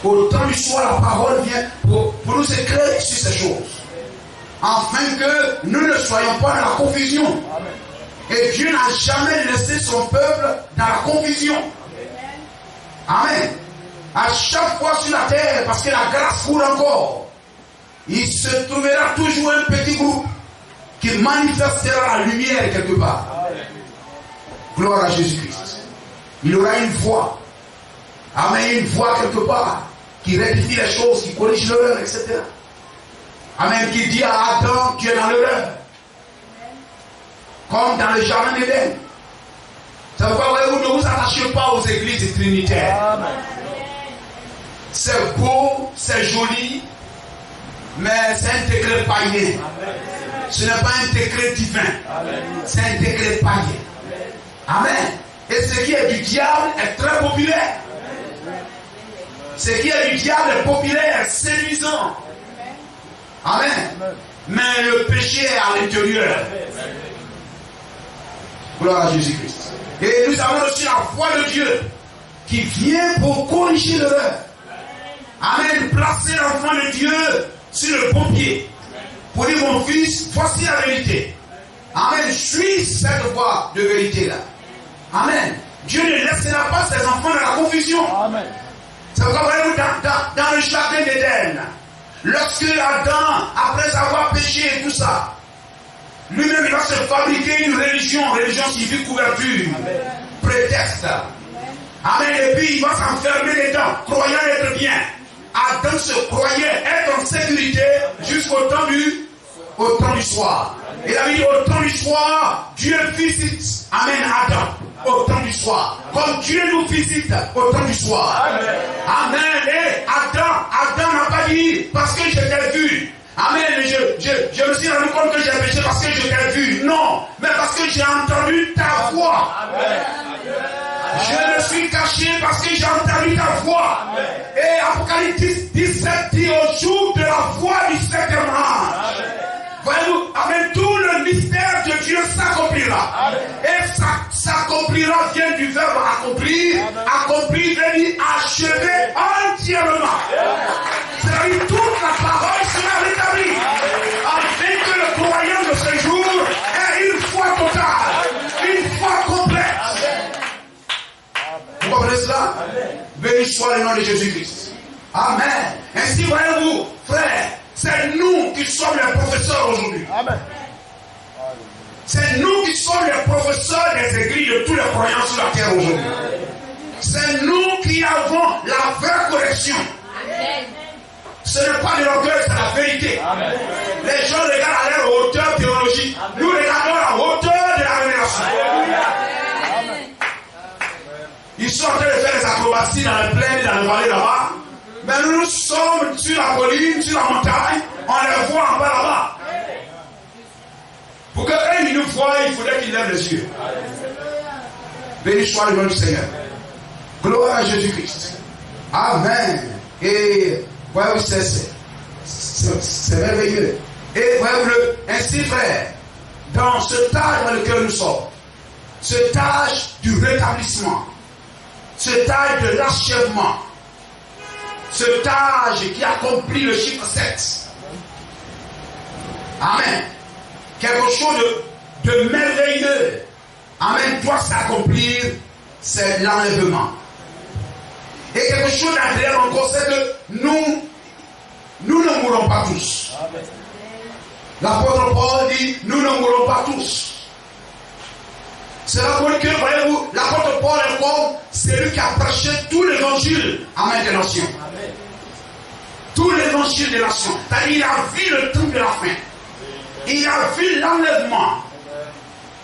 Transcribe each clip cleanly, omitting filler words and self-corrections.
Au temps du soir, la parole vient pour nous éclairer sur ces choses. Afin que nous ne soyons pas dans la confusion. Et Dieu n'a jamais laissé son peuple dans la confusion. Amen. À chaque fois sur la terre, parce que la grâce court encore, il se trouvera toujours un petit groupe qui manifestera la lumière quelque part. Gloire à Jésus-Christ. Il aura une voix. Amen. Une voix quelque part qui rectifie les choses, qui corrige l'erreur, etc. Amen. Qui dit à Adam, tu es dans l'erreur. Comme dans le jardin d'Éden. Ça veut pas vous ne vous attachez pas aux églises trinitaires. Amen. C'est beau, c'est joli, mais c'est un décret païen. Ce n'est pas un décret divin. C'est un décret païen. Amen. Et ce qui est du diable est très populaire. Ce qui est du diable est populaire, séduisant. Amen. Mais le péché est à l'intérieur. Gloire à Jésus-Christ. Et nous avons aussi la foi de Dieu qui vient pour corriger l'erreur. Amen. Placer l'enfant de Dieu sur le bon pied. Pour dire mon fils, voici la vérité. Amen. Suis cette voie de vérité là. Amen. Dieu ne laissera pas ses enfants dans la confusion. Amen. C'est pourquoi voyez-vous dans le jardin d'Éden, lorsque Adam, après avoir péché et tout ça, lui-même il va se fabriquer une religion civique couverture, prétexte. Amen. Et puis il va s'enfermer dedans, croyant être bien. Adam se croyait être en sécurité jusqu'au temps du soir. Et il a dit au temps du soir, Dieu visite. Amen. Adam. Au temps du soir. Comme Dieu nous visite au temps du soir. Amen. Amen. Et Adam n'a pas dit parce que je t'ai vu. Amen. Je me suis rendu compte que j'ai péché parce que je t'ai vu. Non. Mais parce que j'ai entendu ta voix. Amen. Je me suis caché parce que j'ai entendu ta voix. Amen. Et Apocalypse 17 dit au jour de la voix du septième ange. Voyez-vous, amen, tout le mystère de Dieu s'accomplira. Et s'accomplira vient du verbe accomplir. Accomplir veut dire achever entièrement. C'est-à-dire toute la parole sera rétablie. Afin que le croyant de ce jour ait une foi totale, une foi complète. Vous comprenez cela? Béni soit le nom de Jésus-Christ. Amen. Ainsi, voyez-vous, frères, c'est nous qui sommes les professeurs aujourd'hui. Amen. C'est nous qui sommes les professeurs des églises de tous les croyants sur la terre aujourd'hui. C'est nous qui avons la vraie correction. Amen. Ce n'est pas de l'orgueil, c'est la vérité. Amen. Les gens regardent à leur hauteur théologique. Amen. Nous regardons à la hauteur de la révélation. Amen. Ils sont en train de faire des acrobaties dans les plaines, dans les vallées là-bas. Mais nous sommes sur la colline, sur la montagne, on les voit en bas là-bas. Pour qu'eux ils nous voient, il faudrait qu'ils lèvent les yeux. Béni soit le nom du Seigneur. Gloire à Jésus-Christ. Amen. Et voyez-vous, c'est merveilleux. Et voyez-vous, ainsi frère, dans ce âge dans lequel nous sommes, cet âge du rétablissement, cet âge de l'achèvement, cet âge qui accomplit le chiffre 7. Amen. Quelque chose de merveilleux. Amen. Doit s'accomplir, c'est l'enlèvement. Et quelque chose d'agréable encore, c'est que nous ne mourrons pas tous. L'apôtre Paul dit, nous ne mourrons pas tous. C'est la bonne que, voyez-vous, l'apôtre Paul est comme celui qui a prêché tout l'évangile à main des nations. Tout l'évangile des nations. C'est-à-dire, il a vu le temps de la fin. Il a vu l'enlèvement.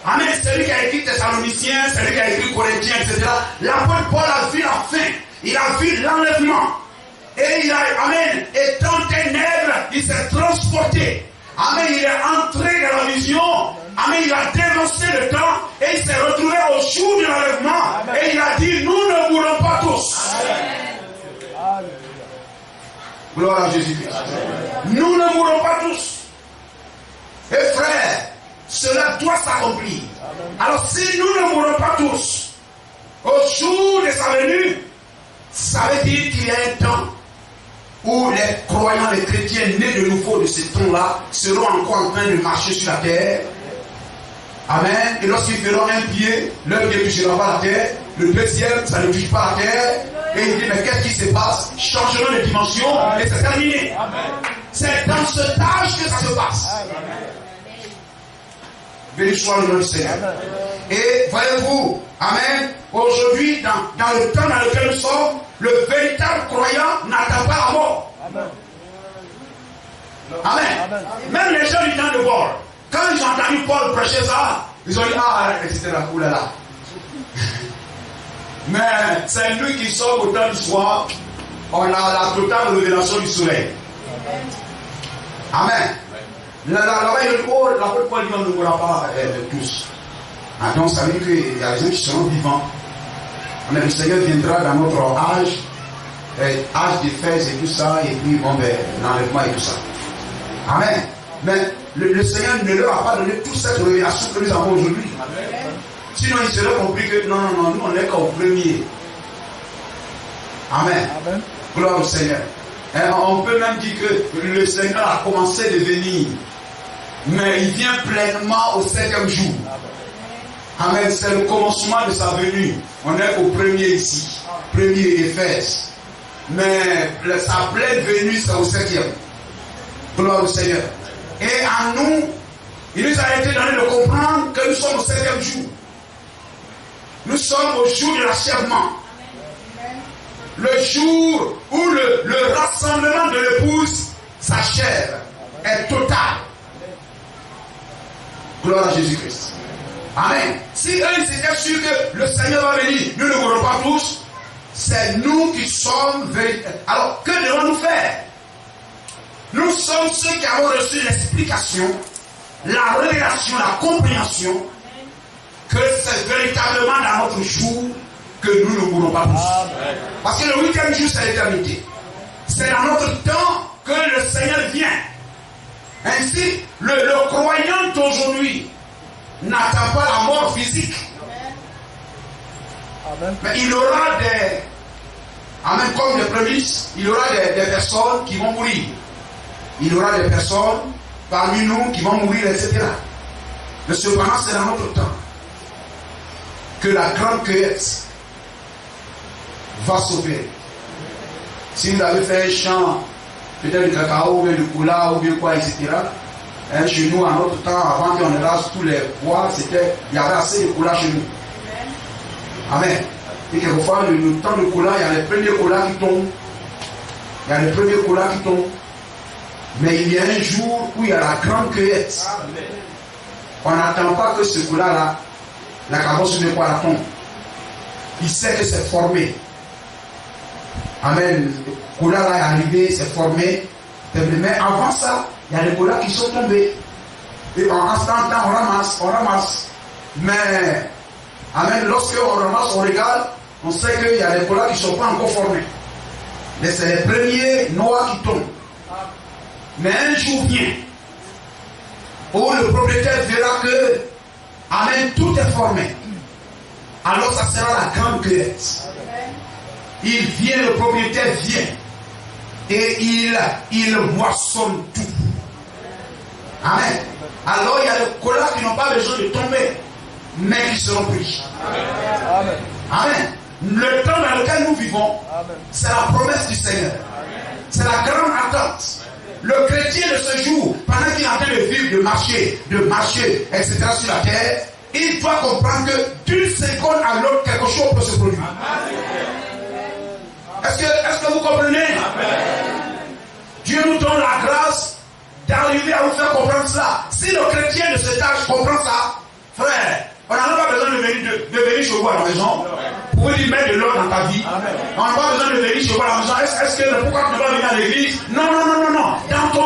Amen. Celui qui a écrit Thessaloniciens, celui qui a écrit Corinthiens, etc. L'apôtre Paul a vu la fin. Il a vu l'enlèvement. Et il a, amen, étant ténèbres, il s'est transporté. Amen. Il est entré dans la vision. Amen. Il a dénoncé le temps et il s'est retrouvé au jour de l'enlèvement. Et il a dit, nous ne mourrons pas tous. Amen. Gloire à Jésus-Christ. Nous ne mourrons pas tous. Et frère, cela doit s'accomplir. Alors si nous ne mourons pas tous, au jour de sa venue, ça veut dire qu'il y a un temps où les croyants, les chrétiens nés de nouveau de ces temps-là seront encore en train de marcher sur la terre. Amen. Et lorsqu'ils feront un pied, l'un pied ne touchera pas la terre, le deuxième, ça ne touche pas la terre. Et il dit, mais qu'est-ce qui se passe? Changeront de dimension et c'est terminé. C'est dans ce âge que ça se passe. Béni soit le nom du Seigneur. Et voyez-vous, amen, aujourd'hui, dans le temps dans lequel nous sommes, le véritable croyant n'attend pas la mort. Amen. Même les gens du temps de Paul, quand ils ont entendu Paul prêcher ça, ils ont dit, ah, etc. Oulala. Mais c'est lui qui sort au temps du soir, on a la totale révélation du soleil. Amen. Là-bas, il dit, oh, la Paul dit, on ne voit pas tous. Ah, donc, ça veut dire qu'il y a des gens qui seront vivants. Mais le Seigneur viendra dans notre âge d'Éphèse et tout ça, et puis, bon, ben, l'enlèvement et tout ça. Amen. Mais le Seigneur ne leur a pas donné toute cette révélation que nous avons aujourd'hui. Sinon, il serait compris que non, nous, on n'est qu'au premier. Amen. Amen. Gloire au Seigneur. Et on peut même dire que le Seigneur a commencé de venir, mais il vient pleinement au 7e jour. Amen. C'est le commencement de sa venue. On est au premier ici, premier Éphèse. Mais sa pleine venue, c'est au 7e. Gloire au Seigneur. Et à nous, il nous a été donné de comprendre que nous sommes au 7e jour. Nous sommes au jour de l'achèvement. Le jour où le rassemblement de l'épouse s'achève, est total. Gloire à Jésus-Christ. Amen. Si eux ils étaient sûrs que le Seigneur va venir, nous ne voulons pas tous. C'est nous qui sommes véritables. Alors, que devons-nous faire? Nous sommes ceux qui avons reçu l'explication, la révélation, la compréhension que c'est véritablement dans notre jour que nous ne voulons pas tous. Parce que le 8e jour, c'est l'éternité. C'est dans notre temps que le Seigneur vient. Ainsi, le croyant d'aujourd'hui n'attend pas la mort physique. Amen. Mais il aura amen, comme des prémices, il aura des personnes qui vont mourir. Il y aura des personnes parmi nous qui vont mourir, etc. Mais cependant, c'est dans notre temps que la grande cueillette va s'opérer. Si vous avez fait un champ, peut-être du cacao, ou du coula, ou bien quoi, etc. Hein, chez nous, à notre temps, avant qu'on rase tous les bois, il y avait assez de coula chez nous. Amen. Et quelquefois, le temps de coula, il y a les premiers colas qui tombent. Il y a les premiers colas qui tombent. Mais il y a un jour où il y a la grande cueillette. On n'attend pas que ce coula-là, la carrosse de quoi la tombe. Il sait que c'est formé. Amen. Le coula-là est arrivé, c'est formé. Mais avant ça, il y a des colas qui sont tombés. Et en instant, on ramasse. Mais, amen, lorsqu'on ramasse, on regarde, on sait qu'il y a des colas qui ne sont pas encore formés. Mais c'est les premiers noirs qui tombent. Mais un jour vient où le propriétaire verra que, amen, tout est formé. Alors ça sera la grande cueillette. Il vient, le propriétaire vient et il moissonne tout. Amen. Alors il y a des colas qui n'ont pas besoin de tomber, mais qui seront pris. Amen. Amen. Le temps dans lequel nous vivons, c'est la promesse du Seigneur. C'est la grande attente. Le chrétien de ce jour, pendant qu'il est en train de vivre, de marcher, etc. sur la terre, il doit comprendre que d'une seconde à l'autre, quelque chose peut se produire. Est-ce que vous comprenez? Amen. Dieu nous donne la grâce d'arriver à vous faire comprendre cela. Si le chrétien de cet âge comprend ça, frère, on n'a pas besoin de venir chez vous à la maison. Vous pouvez lui mettre de l'ordre dans ta vie. Amen. On n'a pas besoin de venir chez vous à la maison. Est-ce que pourquoi tu ne vas pas venir à l'église? Non. Dans ton